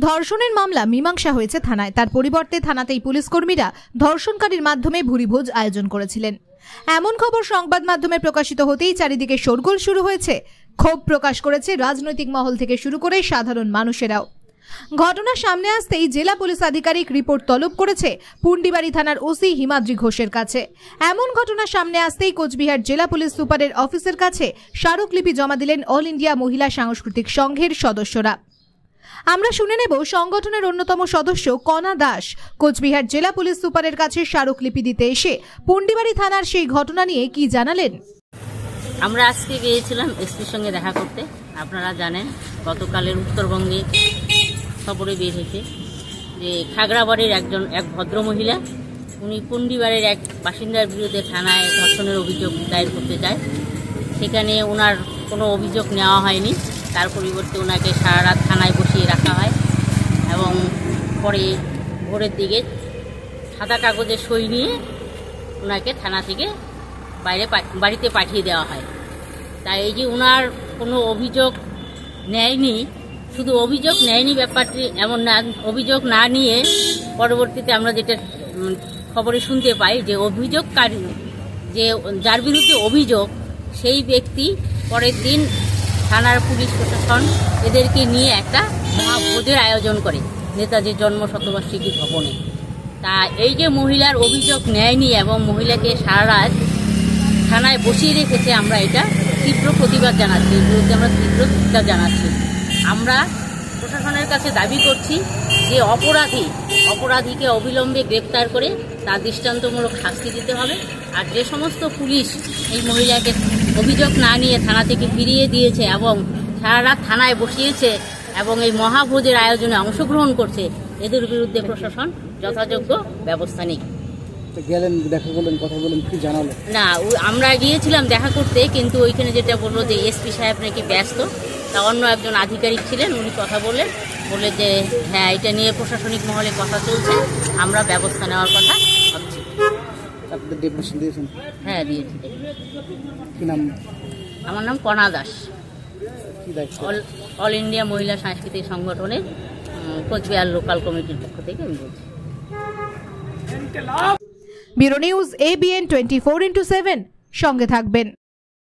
ধর্ষণের মামলা মীমাংসা হয়েছে থানায়। তার পরিবর্তে থানাতেই পুলিশ কর্মীরা ধর্ষণকারীর মাধ্যমে ভুরিভোজ আয়োজন করেছিলেন। এমন খবর সংবাদ মাধ্যমে প্রকাশিত হতেই চারিদিকে শোরগোল শুরু হয়েছে। ক্ষোভ প্রকাশ করেছে রাজনৈতিক মহল থেকে শুরু করে সাধারণ মানুষেরাও। ঘটনা সামনে আসতেই জেলা পুলিশ আধিকারিক রিপোর্ট তলব করেছে পুন্ডিবাড়ি থানার ওসি হিমাদ্রি ঘোষের কাছে। এমন ঘটনা সামনে আসতেই কোচবিহার জেলা পুলিশ সুপারের অফিসের কাছে স্মারকলিপি জমা দিলেন অল ইন্ডিয়া মহিলা সাংস্কৃতিক সংঘের সদস্যরা। আমরা শুনে নেব সংগঠনের অন্যতম সদস্য কণা দাস কোচবিহার জেলা পুলিশ সুপারের কাছে স্মারকলিপি দিতে এসে পুন্ডিবাড়ি থানার সেই ঘটনা নিয়ে কি জানালেন। আমরা আজকে গিয়েছিলাম এসপির সঙ্গে দেখা করতে। আপনারা জানেন গতকালের উত্তরবঙ্গে খবরে বের হয়েছে যে খাগড়াবাড়ির এক ভদ্রমহিলা উনি পুন্ডিবাড়ির এক বাসিন্দার বিরুদ্ধে থানায় ধর্ষণের অভিযোগ দায়ের করতে যায়। সেখানে ওনার কোনো অভিযোগ নেওয়া হয়নি, তার পরিবর্তে ওনাকে সারা রাত থানায় বসিয়ে রাখা হয় এবং পরে ভোরের দিকে সাদা কাগজে সই নিয়ে ওনাকে থানা থেকে বাড়িতে পাঠিয়ে দেওয়া হয়। তাই এই যে ওনার কোনো অভিযোগ নেয়নি, শুধু অভিযোগ নেয়নি ব্যাপারটি এমন না, অভিযোগ না নিয়ে পরবর্তীতে আমরা যেটা খবরে শুনতে পাই যে অভিযোগকারী যে যার বিরুদ্ধে অভিযোগ সেই ব্যক্তি পরের দিন থানার পুলিশ প্রশাসন এদেরকে নিয়ে একটা মহাভোজের আয়োজন করে নেতাজির জন্ম শতবার্ষিকী ভবনে। তা এই যে মহিলার অভিযোগ নেয়নি এবং মহিলাকে সারা রাত থানায় বসিয়ে রেখেছে, আমরা এটা তীব্র প্রতিবাদ জানাচ্ছি, এর বিরুদ্ধে আমরা তীব্র ধিক্কার জানাচ্ছি। আমরা প্রশাসনের কাছে দাবি করছি যে অপরাধীকে অবিলম্বে গ্রেপ্তার করে তার দৃষ্টান্তমূলক শাস্তি দিতে হবে। আর যে সমস্ত পুলিশ এই মহিলাকে অভিযোগ না নিয়ে থানা থেকে ফিরিয়ে দিয়েছে এবং সারা রাত থানায় বসিয়েছে এবং এই মহাভোজের আয়োজনে অংশগ্রহণ করছে, এদের বিরুদ্ধে প্রশাসন যথাযোগ্য ব্যবস্থা নিক। গেলেন, দেখা করলেন, কথা বলেন, কি জানালো? না, আমরা গিয়েছিলাম দেখা করতে, কিন্তু ওইখানে যেটা বললো যে এসপি সাহেব নাকি ব্যস্ত, তা অন্য একজন আধিকারিক ছিলেন, উনি কথা বলে যে হ্যাঁ এটা নিয়ে প্রশাসনিক মহলে কথা চলছে, আমরা ব্যবস্থা নেওয়ার কথা ভাবছি। আপনাদের ডেপুটেশন দিয়েছেন? হ্যাঁ দিয়েছি। কি নাম? আমার নাম কণা দাস, কি দায়িত্ব? অল ইন্ডিয়া মহিলা সাংস্কৃতিক সংগঠনের কোচবিহার লোকাল কমিটির পক্ষ থেকে আমি বলছি। ব্যুরো নিউজ ABN 24x7 সঙ্গে থাকবেন।